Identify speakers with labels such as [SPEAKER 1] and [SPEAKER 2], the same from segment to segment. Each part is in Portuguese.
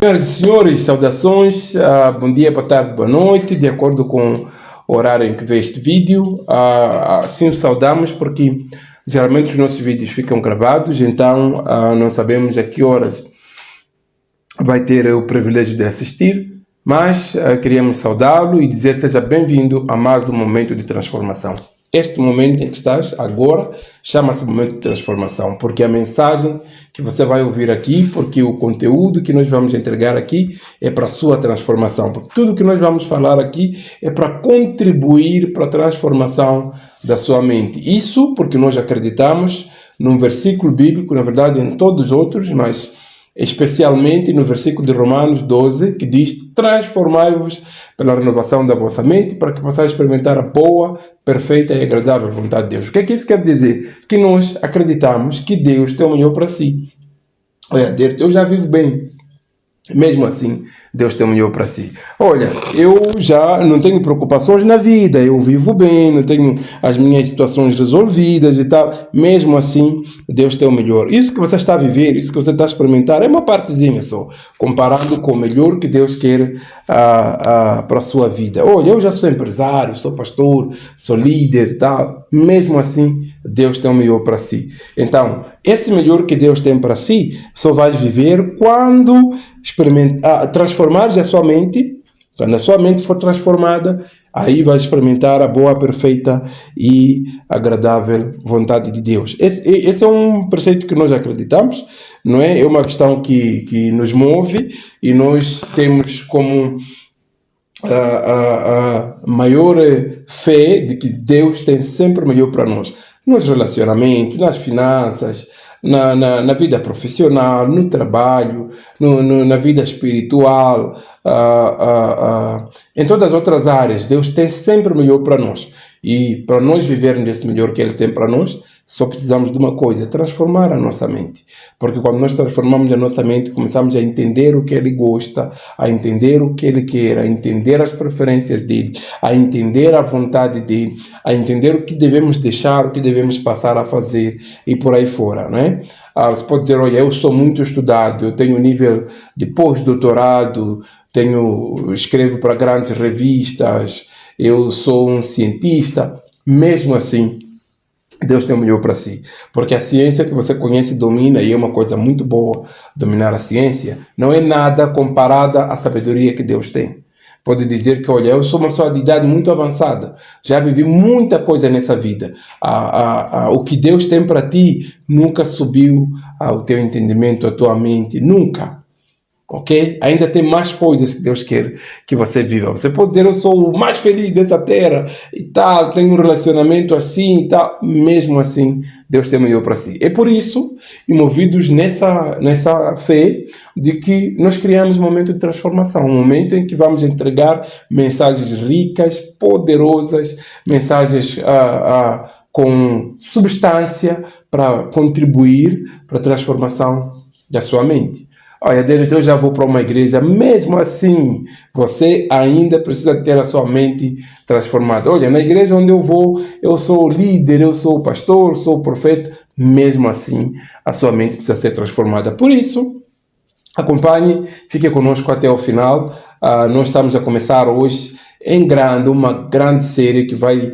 [SPEAKER 1] Senhoras e senhores, saudações, bom dia, boa tarde, boa noite, de acordo com o horário em que vê este vídeo. Assim o saudamos porque geralmente os nossos vídeos ficam gravados, então não sabemos a que horas vai ter o privilégio de assistir, mas queríamos saudá-lo e dizer seja bem-vindo a mais um momento de transformação. Este momento em que estás agora chama-se momento de transformação, porque a mensagem que você vai ouvir aqui, porque o conteúdo que nós vamos entregar aqui é para a sua transformação, porque tudo que nós vamos falar aqui é para contribuir para a transformação da sua mente. Isso porque nós acreditamos num versículo bíblico, na verdade em todos os outros, mas especialmente no versículo de Romanos 12, que diz: transformai-vos pela renovação da vossa mente, para que possais experimentar a boa, perfeita e agradável vontade de Deus. O que é que isso quer dizer? Que nós acreditamos que Deus tem o melhor para si. Olha, eu já vivo bem. Mesmo assim, Deus tem o melhor para si. Olha, eu já não tenho preocupações na vida, eu vivo bem, não tenho as minhas situações resolvidas e tal. Mesmo assim, Deus tem o melhor. Isso que você está a viver, isso que você está a experimentar, é uma partezinha só, comparado com o melhor que Deus quer para a sua vida. Olha, eu já sou empresário, sou pastor, sou líder e tal. Mesmo assim, Deus tem o melhor para si. Então, esse melhor que Deus tem para si, só vais viver quando transformares a sua mente. Quando a sua mente for transformada, aí vais experimentar a boa, perfeita e agradável vontade de Deus. Esse é um preceito que nós acreditamos, não é? É uma questão que nos move e nós temos como a maior fé de que Deus tem sempre o melhor para nós. Nos relacionamentos, nas finanças, na vida profissional, no trabalho, na vida espiritual, em todas as outras áreas. Deus tem sempre o melhor para nós. E para nós vivermos esse melhor que Ele tem para nós, só precisamos de uma coisa: transformar a nossa mente. Porque quando nós transformamos a nossa mente, começamos a entender o que Ele gosta, a entender o que Ele quer, a entender as preferências dEle, a entender a vontade dEle, a entender o que devemos deixar, o que devemos passar a fazer e por aí fora, não é? Você pode dizer: olha, eu sou muito estudado, eu tenho nível de pós-doutorado, escrevo para grandes revistas, eu sou um cientista. Mesmo assim, Deus tem o melhor para si, porque a ciência que você conhece e domina, e é uma coisa muito boa dominar a ciência, não é nada comparada à sabedoria que Deus tem. Pode dizer que, olha, eu sou uma pessoa de idade muito avançada, já vivi muita coisa nessa vida. O que Deus tem para ti nunca subiu ao teu entendimento, à tua mente, nunca. Ok? Ainda tem mais coisas que Deus quer que você viva. Você pode dizer: eu sou o mais feliz dessa terra e tal, tenho um relacionamento assim e tal. Mesmo assim, Deus tem o melhor para si. É por isso, e movidos nessa fé, de que nós criamos um momento de transformação, um momento em que vamos entregar mensagens ricas, poderosas, mensagens com substância para contribuir para a transformação da sua mente. Olha, eu já vou para uma igreja. Mesmo assim, você ainda precisa ter a sua mente transformada. Olha, na igreja onde eu vou, eu sou líder, eu sou pastor, sou profeta. Mesmo assim, a sua mente precisa ser transformada. Por isso, acompanhe, fique conosco até o final. Nós estamos a começar hoje em grande, uma grande série que vai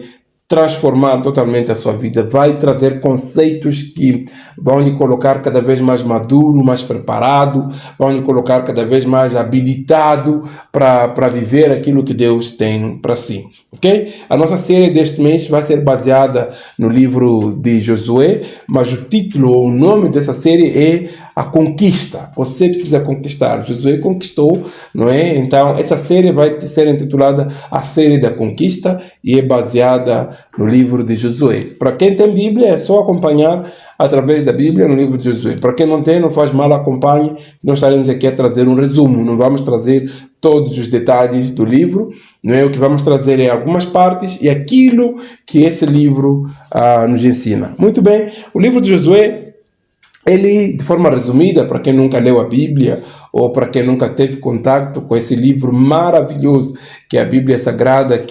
[SPEAKER 1] transformar totalmente a sua vida, vai trazer conceitos que vão lhe colocar cada vez mais maduro, mais preparado, vão lhe colocar cada vez mais habilitado para viver aquilo que Deus tem para si, ok? A nossa série deste mês vai ser baseada no livro de Josué, mas o título ou o nome dessa série é A Conquista. Você precisa conquistar. Josué conquistou, não é? Então, essa série vai ser intitulada A Série da Conquista e é baseada no livro de Josué. Para quem tem Bíblia, é só acompanhar através da Bíblia no livro de Josué. Para quem não tem, não faz mal, acompanhe. Nós estaremos aqui a trazer um resumo, não vamos trazer todos os detalhes do livro, não é? O que vamos trazer é algumas partes e aquilo que esse livro nos ensina. Muito bem, o livro de Josué, ele, de forma resumida, para quem nunca leu a Bíblia ou para quem nunca teve contato com esse livro maravilhoso que é a Bíblia Sagrada,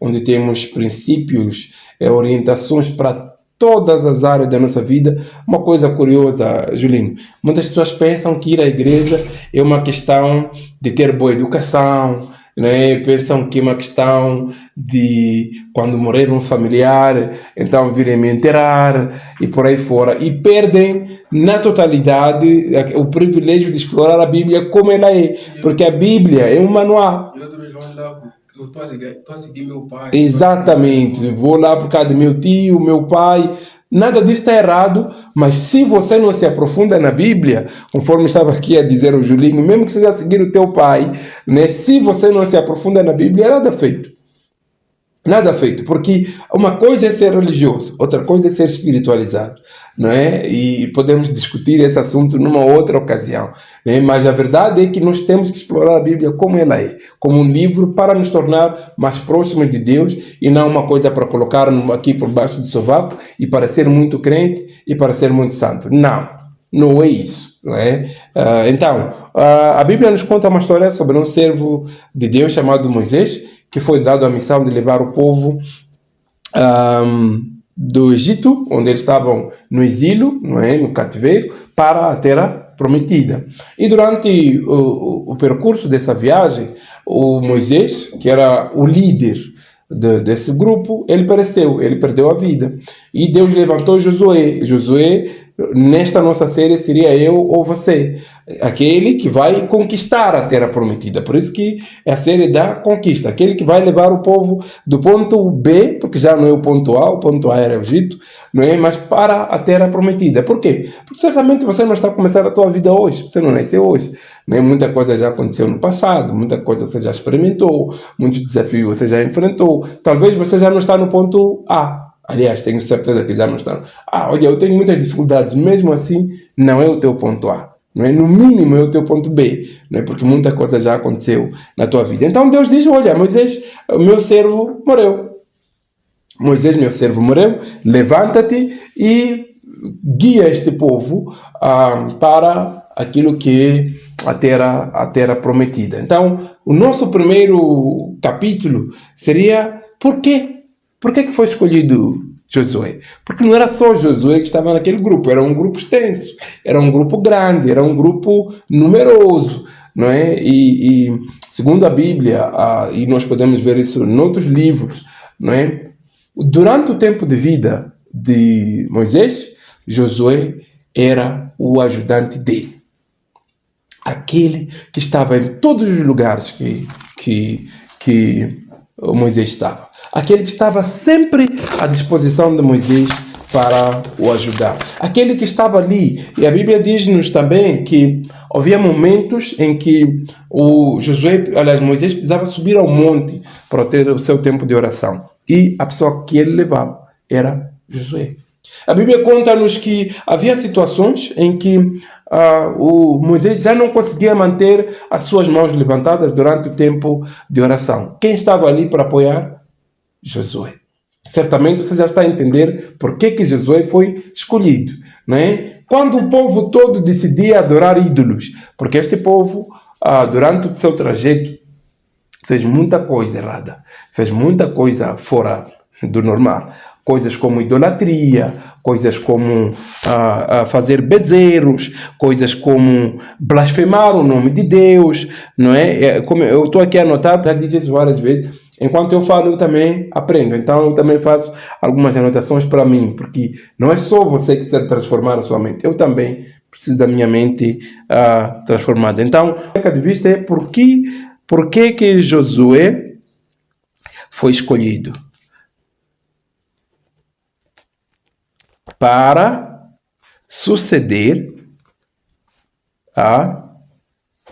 [SPEAKER 1] onde temos princípios, orientações para todas as áreas da nossa vida. Uma coisa curiosa, Julinho, muitas pessoas pensam que ir à igreja é uma questão de ter boa educação, né? Pensam que é uma questão de quando morrer um familiar, então virem me enterrar e por aí fora. E perdem na totalidade o privilégio de explorar a Bíblia como ela é. Porque a Bíblia é um manual. Eu estou a seguir meu pai. Exatamente. Vou lá por causa do meu tio, meu pai. Nada disso está errado, mas se você não se aprofunda na Bíblia, conforme estava aqui a dizer o Julinho, mesmo que seja seguir o teu pai, né, se você não se aprofunda na Bíblia, nada feito. Nada feito, porque uma coisa é ser religioso, outra coisa é ser espiritualizado, não é? E podemos discutir esse assunto numa outra ocasião, né? Mas a verdade é que nós temos que explorar a Bíblia como ela é, como um livro para nos tornar mais próximos de Deus e não uma coisa para colocar aqui por baixo do sovaco e para ser muito crente e para ser muito santo. Não, não é isso. Não é? Então, a Bíblia nos conta uma história sobre um servo de Deus chamado Moisés, que foi dado a missão de levar o povo do Egito, onde eles estavam no exílio, não é? No cativeiro, para a terra prometida. E durante o percurso dessa viagem, o Moisés, que era o líder desse grupo, ele pereceu, ele perdeu a vida. E Deus levantou Josué. Josué, nesta nossa série, seria eu ou você, aquele que vai conquistar a terra prometida. Por isso que é a série da conquista, aquele que vai levar o povo do ponto B, porque já não é o ponto A era o Egito, não é? Mas para a terra prometida. Por quê? Porque certamente você não está a começar a tua vida hoje, você não nasceu hoje, não é? Muita coisa já aconteceu no passado, muita coisa você já experimentou, muitos desafios você já enfrentou, talvez você já não está no ponto A. Aliás, tenho certeza que já não está. Olha, eu tenho muitas dificuldades, mesmo assim, não é o teu ponto A. Não é? No mínimo é o teu ponto B, não é? Porque muita coisa já aconteceu na tua vida. Então Deus diz, olha, Moisés, meu servo, morreu. Moisés, meu servo, morreu. Levanta-te e guia este povo para aquilo que é a terra prometida. Então, o nosso primeiro capítulo seria por quê? Por que foi escolhido Josué? Porque não era só Josué que estava naquele grupo, era um grupo extenso, era um grupo grande, era um grupo numeroso, não é? E segundo a Bíblia, e nós podemos ver isso em outros livros, não é? Durante o tempo de vida de Moisés, Josué era o ajudante dele. Aquele que estava em todos os lugares que Moisés estava. Aquele que estava sempre à disposição de Moisés para o ajudar. Aquele que estava ali. E a Bíblia diz-nos também que havia momentos em que Moisés precisava subir ao monte para ter o seu tempo de oração. E a pessoa que ele levava era Josué. A Bíblia conta-nos que havia situações em que o Moisés já não conseguia manter as suas mãos levantadas durante o tempo de oração. Quem estava ali para apoiar? Josué. Certamente você já está a entender por que Josué foi escolhido, não é? Quando o povo todo decidia adorar ídolos, porque este povo, durante o seu trajeto, fez muita coisa errada, fez muita coisa fora do normal. Coisas como idolatria, coisas como fazer bezerros, coisas como blasfemar o nome de Deus, não é? Como eu estou aqui anotado, já disse isso várias vezes. Enquanto eu falo, eu também aprendo. Então, eu também faço algumas anotações para mim, porque não é só você que precisa transformar a sua mente. Eu também preciso da minha mente transformada. Então, o que de vista é por que Josué foi escolhido? Para suceder a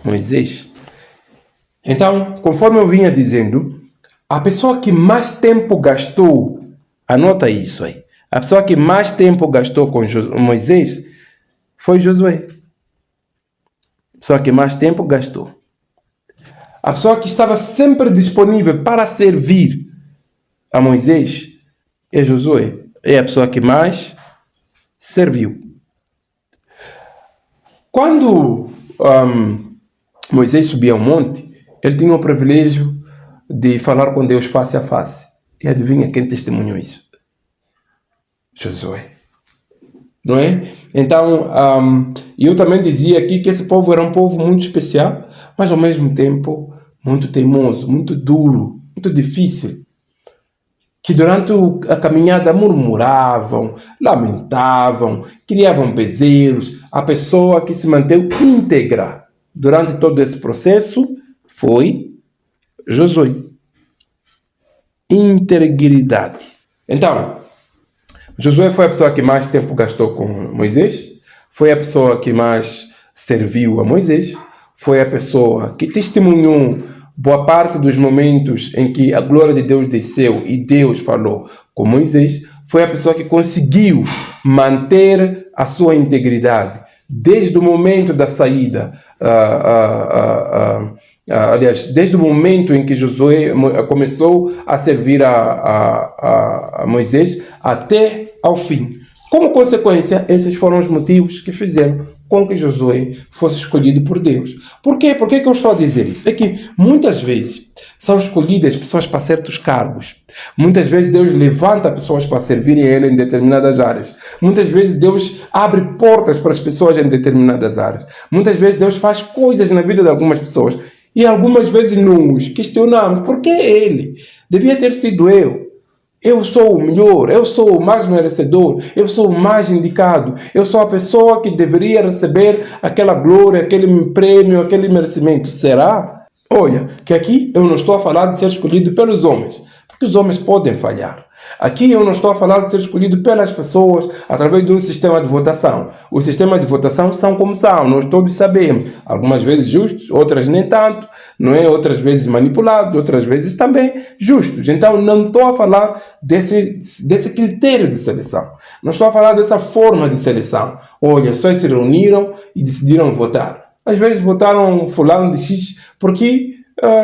[SPEAKER 1] Moisés. Então, conforme eu vinha dizendo, a pessoa que mais tempo gastou, anota isso aí, a pessoa que mais tempo gastou com Moisés foi Josué. A pessoa que mais tempo gastou. A pessoa que estava sempre disponível para servir a Moisés é Josué. É a pessoa que mais serviu. Quando Moisés subia ao monte, ele tinha o privilégio de falar com Deus face a face. E adivinha quem testemunhou isso? Josué. Não é? Então, eu também dizia aqui que esse povo era um povo muito especial, mas ao mesmo tempo muito teimoso, muito duro, muito difícil. Que durante a caminhada murmuravam, lamentavam, criavam bezerros. A pessoa que se manteve íntegra durante todo esse processo foi Josué. Integridade. Então, Josué foi a pessoa que mais tempo gastou com Moisés, foi a pessoa que mais serviu a Moisés, foi a pessoa que testemunhou boa parte dos momentos em que a glória de Deus desceu e Deus falou com Moisés, foi a pessoa que conseguiu manter a sua integridade desde o momento da saída, aliás, desde o momento em que Josué começou a servir a Moisés até ao fim. Como consequência, esses foram os motivos que fizeram com que Josué fosse escolhido por Deus. Por quê? Por que eu estou a dizer isso? É que muitas vezes são escolhidas pessoas para certos cargos. Muitas vezes Deus levanta pessoas para servirem a Ele em determinadas áreas. Muitas vezes Deus abre portas para as pessoas em determinadas áreas. Muitas vezes Deus faz coisas na vida de algumas pessoas. E algumas vezes nos questionamos, por que Ele? Devia ter sido eu. Eu sou o melhor, eu sou o mais merecedor, eu sou o mais indicado, eu sou a pessoa que deveria receber aquela glória, aquele prêmio, aquele merecimento. Será? Olha, que aqui eu não estou a falar de ser escolhido pelos homens, porque os homens podem falhar. Aqui eu não estou a falar de ser escolhido pelas pessoas através de um sistema de votação. Os sistemas de votação são como são, nós todos sabemos. Algumas vezes justos, outras nem tanto, não é? Outras vezes manipulados, outras vezes também justos. Então não estou a falar desse critério de seleção. Não estou a falar dessa forma de seleção. Olha, só se reuniram e decidiram votar. Às vezes votaram fulano de X porque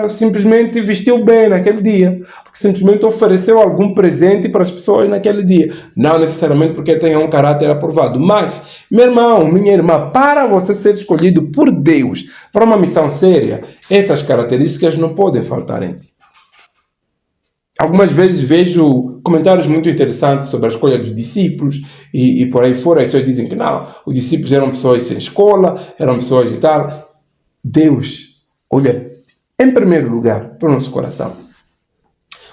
[SPEAKER 1] simplesmente vestiu bem naquele dia, porque simplesmente ofereceu algum presente para as pessoas naquele dia, não necessariamente porque tenha um caráter aprovado. Mas, meu irmão, minha irmã, para você ser escolhido por Deus para uma missão séria, essas características não podem faltar em ti. Algumas vezes vejo comentários muito interessantes sobre a escolha dos discípulos e por aí fora. As pessoas dizem que não, os discípulos eram pessoas sem escola, eram pessoas e tal. Deus olha em primeiro lugar para o nosso coração.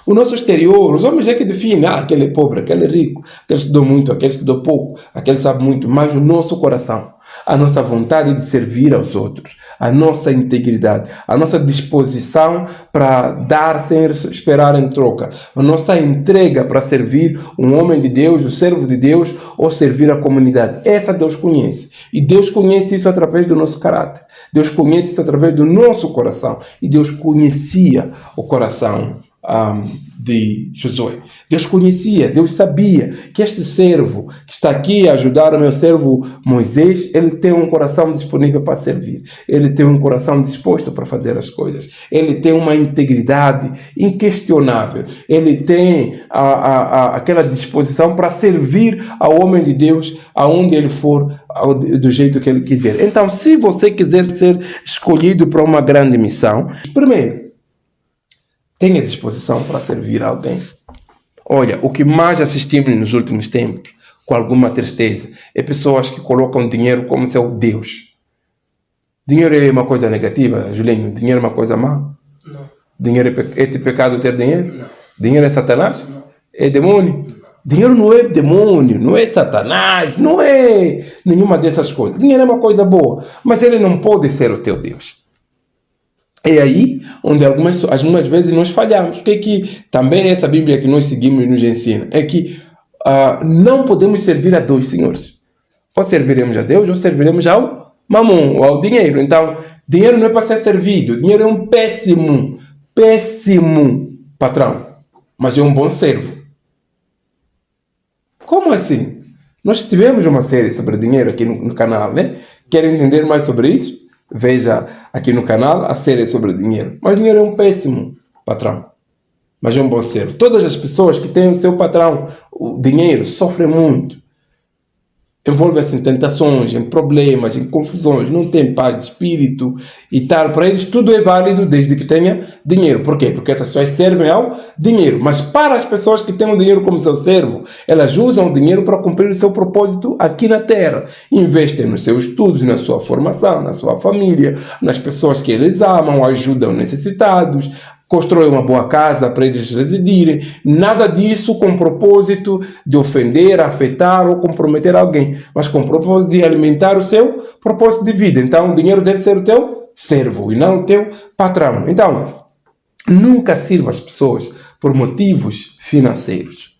[SPEAKER 1] O nosso exterior, os homens é que definem, aquele é pobre, aquele é rico, aquele estudou muito, aquele estudou pouco, aquele sabe muito, mas o nosso coração, a nossa vontade de servir aos outros, a nossa integridade, a nossa disposição para dar sem esperar em troca, a nossa entrega para servir um homem de Deus, o servo de Deus, ou servir a comunidade. Essa Deus conhece. E Deus conhece isso através do nosso caráter. Deus conhece isso através do nosso coração. E Deus conhecia o coração de Josué. Deus conhecia, Deus sabia que este servo que está aqui a ajudar o meu servo Moisés, ele tem um coração disponível para servir, ele tem um coração disposto para fazer as coisas, ele tem uma integridade inquestionável, ele tem aquela disposição para servir ao homem de Deus aonde ele for, do jeito que ele quiser. Então, se você quiser ser escolhido para uma grande missão, primeiro, tenha disposição para servir alguém. Olha, o que mais assistimos nos últimos tempos, com alguma tristeza, é pessoas que colocam dinheiro como seu Deus. Dinheiro é uma coisa negativa, Julinho? Dinheiro é uma coisa má?
[SPEAKER 2] Não.
[SPEAKER 1] Dinheiro é pecado ter dinheiro?
[SPEAKER 2] Não.
[SPEAKER 1] Dinheiro é Satanás?
[SPEAKER 2] Não.
[SPEAKER 1] É demônio? Dinheiro não é demônio, não é Satanás, não é nenhuma dessas coisas. Dinheiro é uma coisa boa, mas ele não pode ser o teu Deus. É aí onde algumas vezes nós falhamos. O que é que também essa Bíblia que nós seguimos nos ensina? É que não podemos servir a dois senhores. Ou serviremos a Deus ou serviremos ao mamon, ou ao dinheiro. Então, dinheiro não é para ser servido. Dinheiro é um péssimo patrão. Mas é um bom servo. Como assim? Nós tivemos uma série sobre dinheiro aqui no canal, né? Querem entender mais sobre isso? Veja aqui no canal a série sobre dinheiro. Mas dinheiro é um péssimo patrão, mas é um bom servo. Todas as pessoas que têm o seu patrão, o dinheiro, sofrem muito. envolve-se em tentações, em problemas, em confusões, não tem paz de espírito e tal. Para eles tudo é válido desde que tenha dinheiro. Por quê? Porque essas pessoas servem ao dinheiro. Mas para as pessoas que têm o dinheiro como seu servo, elas usam o dinheiro para cumprir o seu propósito aqui na Terra. Investem nos seus estudos, na sua formação, na sua família, nas pessoas que eles amam, ajudam necessitados, constrói uma boa casa para eles residirem, nada disso com o propósito de ofender, afetar ou comprometer alguém, mas com o propósito de alimentar o seu propósito de vida. Então, o dinheiro deve ser o teu servo e não o teu patrão. Então, nunca sirva as pessoas por motivos financeiros.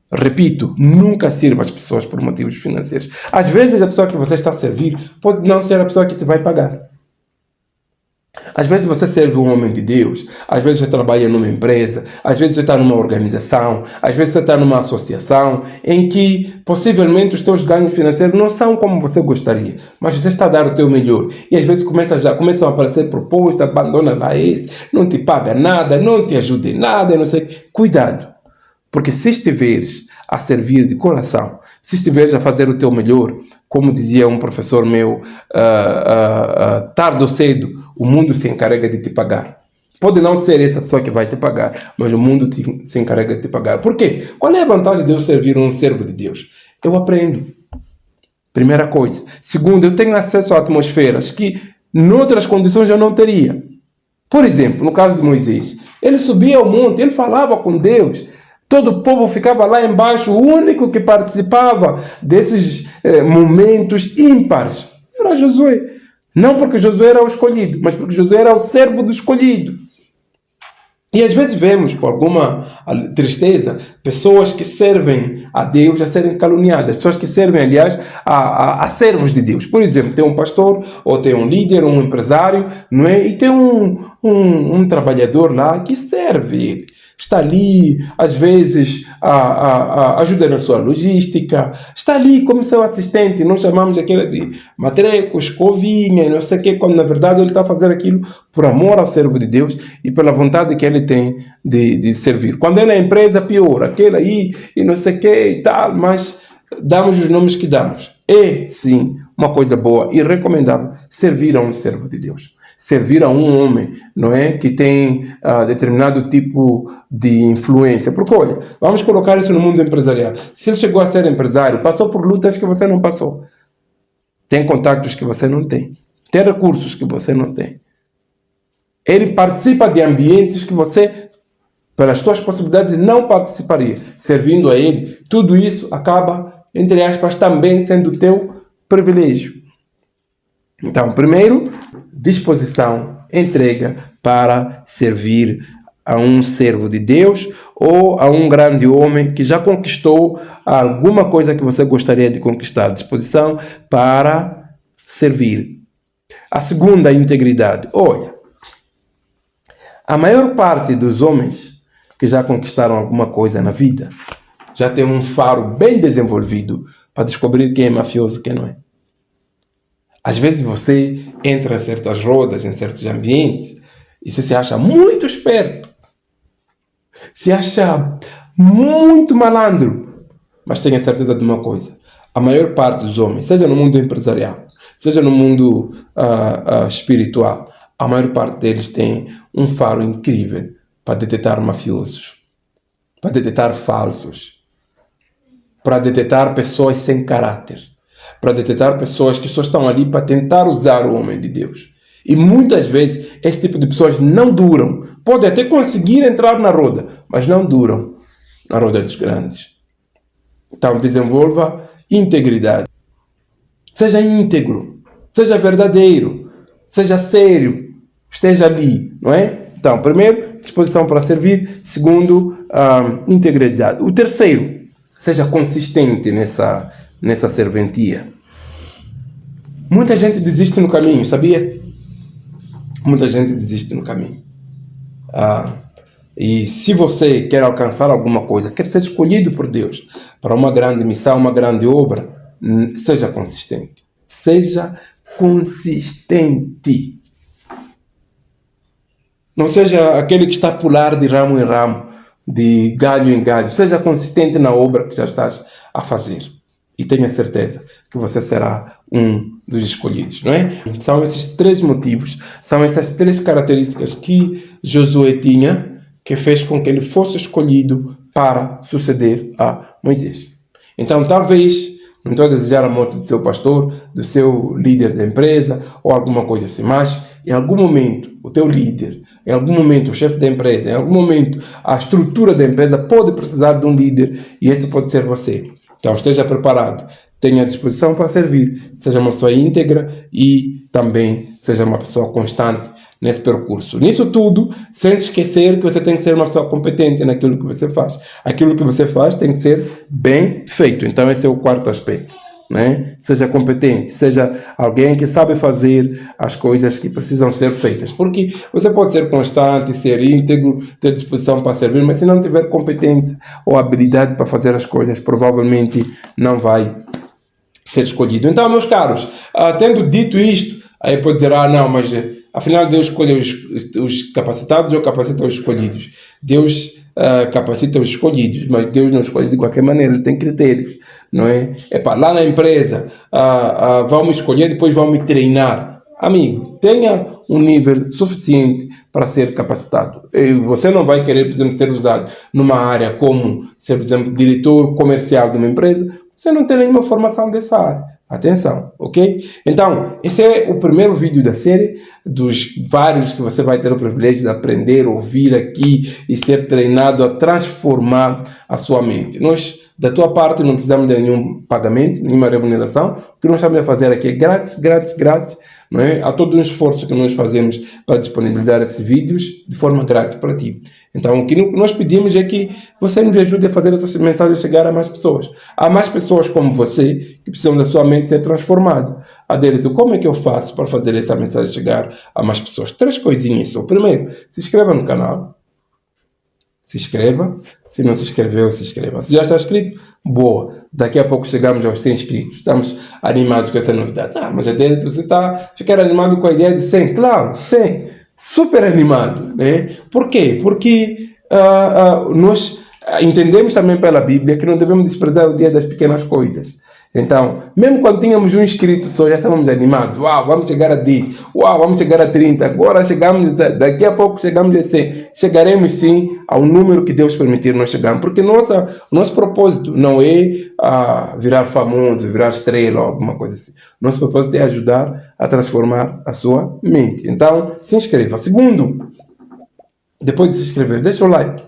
[SPEAKER 1] Repito, nunca sirva as pessoas por motivos financeiros. Às vezes, a pessoa que você está a servir pode não ser a pessoa que te vai pagar. Às vezes você serve um homem de Deus, às vezes você trabalha numa empresa, às vezes você está numa organização, às vezes você está numa associação em que possivelmente os teus ganhos financeiros não são como você gostaria, mas você está a dar o teu melhor. E às vezes começam a aparecer propostas, abandona lá esse, não te paga nada, não te ajuda em nada, não sei. Cuidado, porque se estiveres a servir de coração, se estiveres a fazer o teu melhor, como dizia um professor meu, tarde ou cedo, o mundo se encarrega de te pagar. Pode não ser essa pessoa que vai te pagar, mas o mundo se encarrega de te pagar. Por quê? Qual é a vantagem de eu servir um servo de Deus? Eu aprendo. Primeira coisa. Segundo, eu tenho acesso a atmosferas que, noutras condições, eu não teria. Por exemplo, no caso de Moisés, ele subia ao monte, ele falava com Deus. Todo o povo ficava lá embaixo, o único que participava desses momentos ímpares era Josué. Não porque Josué era o escolhido, mas porque Josué era o servo do escolhido. E às vezes vemos, por alguma tristeza, pessoas que servem a Deus a serem caluniadas, pessoas que servem, aliás, a servos de Deus. Por exemplo, tem um pastor, ou tem um líder, ou um empresário, não é? E tem um trabalhador lá que serve ele. Está ali, às vezes, ajuda na sua logística, está ali como seu assistente, nós chamamos aquilo de matreco, escovinha, não sei o quê, quando na verdade ele está a fazer aquilo por amor ao servo de Deus e pela vontade que ele tem de servir. Quando é na empresa, pior, aquele aí e não sei o quê e tal, mas damos os nomes que damos. É, sim, uma coisa boa e recomendável servir a um servo de Deus. Servir a um homem, não é? Que tem determinado tipo de influência. Porque, olha, vamos colocar isso no mundo empresarial. Se ele chegou a ser empresário, passou por lutas que você não passou. Tem contatos que você não tem. Tem recursos que você não tem. Ele participa de ambientes que você, pelas suas possibilidades, não participaria. Servindo a ele, tudo isso acaba, entre aspas, também sendo teu privilégio. Então, primeiro, disposição, entrega para servir a um servo de Deus ou a um grande homem que já conquistou alguma coisa que você gostaria de conquistar. Disposição para servir. A segunda, integridade. Olha, a maior parte dos homens que já conquistaram alguma coisa na vida já tem um faro bem desenvolvido para descobrir quem é mafioso e quem não é. Às vezes você entra em certas rodas, em certos ambientes, e você se acha muito esperto, se acha muito malandro, mas tenha certeza de uma coisa: a maior parte dos homens, seja no mundo empresarial, seja no mundo espiritual, a maior parte deles tem um faro incrível para detectar mafiosos, para detectar falsos, para detectar pessoas sem caráter, para detectar pessoas que só estão ali para tentar usar o homem de Deus. E muitas vezes esse tipo de pessoas não duram. Pode até conseguir entrar na roda, mas não duram na roda dos grandes. Então desenvolva integridade. Seja íntegro, seja verdadeiro, seja sério, esteja ali, não é? Então, primeiro, disposição para servir. Segundo, integridade. O terceiro, seja consistente nessa serventia. Muita gente desiste no caminho, sabia? Muita gente desiste no caminho. E se você quer alcançar alguma coisa, quer ser escolhido por Deus para uma grande missão, uma grande obra, seja consistente. Seja consistente. Não seja aquele que está a pular de ramo em ramo, de galho em galho. Seja consistente na obra que já estás a fazer. e tenha certeza que você será um dos escolhidos, não é? São esses 3 motivos, são essas 3 características que Josué tinha que fez com que ele fosse escolhido para suceder a Moisés. Então, talvez, não estou a desejar a morte do seu pastor, do seu líder da empresa ou alguma coisa assim, mas em algum momento o teu líder, em algum momento o chefe da empresa, em algum momento a estrutura da empresa pode precisar de um líder e esse pode ser você. Então esteja preparado, tenha disposição para servir, seja uma pessoa íntegra e também seja uma pessoa constante nesse percurso. Nisso tudo, sem esquecer que você tem que ser uma pessoa competente naquilo que você faz. Aquilo que você faz tem que ser bem feito. Então esse é o 4º aspecto. Né? Seja competente, seja alguém que sabe fazer as coisas que precisam ser feitas. Porque você pode ser constante, ser íntegro, ter disposição para servir, mas se não tiver competência ou habilidade para fazer as coisas, provavelmente não vai ser escolhido. Então, meus caros, tendo dito isto, aí pode dizer, não, mas afinal Deus escolhe os capacitados ou capacita os escolhidos? Deus capacita os escolhidos, mas Deus não escolhe de qualquer maneira, ele tem critérios, não é? Lá na empresa, vão me escolher, depois vão me treinar. Amigo, tenha um nível suficiente para ser capacitado. Você não vai querer, por exemplo, ser usado numa área como ser, por exemplo, diretor comercial de uma empresa, você não tem nenhuma formação dessa área. Atenção, ok? Então, esse é o primeiro vídeo da série, dos vários que você vai ter o privilégio de aprender, ouvir aqui e ser treinado a transformar a sua mente. Nós, da tua parte, não precisamos de nenhum pagamento, nenhuma remuneração. O que nós estamos a fazer aqui é grátis, grátis, grátis. Não é? Há todo um esforço que nós fazemos para disponibilizar esses vídeos de forma grátis para ti. Então, o que nós pedimos é que você nos ajude a fazer essas mensagens chegar a mais pessoas. Há mais pessoas como você que precisam da sua mente ser transformada. Adérito, como é que eu faço para fazer essa mensagem chegar a mais pessoas? 3 coisinhas só. Primeiro, se inscreva no canal. Se inscreva. Se não se inscreveu, se inscreva. Se já está inscrito, boa. Daqui a pouco chegamos aos 100 inscritos. Estamos animados com essa novidade. Mas Adérito, você está ficando animado com a ideia de 100? Claro, 100. Super animado, né? Por quê? Porque nós entendemos também pela Bíblia que não devemos desprezar o dia das pequenas coisas. Então, mesmo quando tínhamos um inscrito só, já estávamos animados. Uau, vamos chegar a 10. Uau, vamos chegar a 30. Agora daqui a pouco chegamos a 100. Chegaremos sim ao número que Deus permitir nós chegarmos. Porque nosso propósito não é virar famoso, virar estrela ou alguma coisa assim. Nosso propósito é ajudar a transformar a sua mente. Então, se inscreva. Segundo, depois de se inscrever, deixa o like.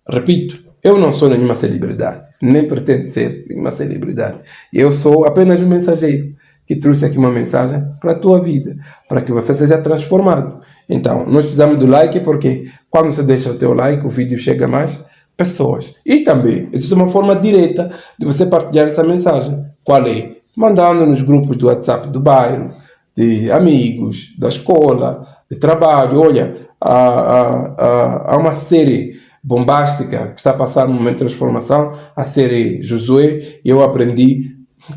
[SPEAKER 1] Repito, eu não sou nenhuma celebridade, nem pretendo ser nenhuma celebridade. Eu sou apenas um mensageiro que trouxe aqui uma mensagem para a tua vida, para que você seja transformado. Então, nós precisamos do like porque quando você deixa o teu like, o vídeo chega a mais pessoas. E também, existe uma forma direta de você partilhar essa mensagem. Qual é? Mandando nos grupos do WhatsApp do bairro, de amigos, da escola, de trabalho. Olha, há uma série bombástica que está a passar no momento de transformação, a série Josué, e eu aprendi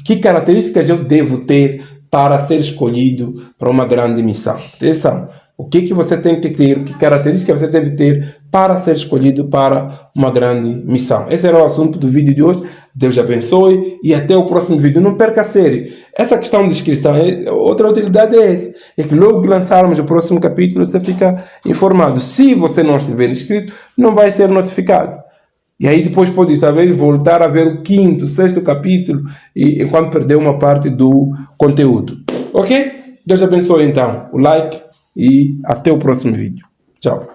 [SPEAKER 1] que características eu devo ter para ser escolhido para uma grande missão. Atenção, o que você tem que ter, que características você deve ter para ser escolhido para uma grande missão. Esse era o assunto do vídeo de hoje. Deus abençoe e até o próximo vídeo. Não perca a série. Essa questão de inscrição, outra utilidade é essa. É que logo que lançarmos o próximo capítulo, você fica informado. Se você não estiver inscrito, não vai ser notificado. E aí depois pode talvez voltar a ver o 5º, 6º capítulo, enquanto perder uma parte do conteúdo. Ok? Deus abençoe então. O like e até o próximo vídeo. Tchau.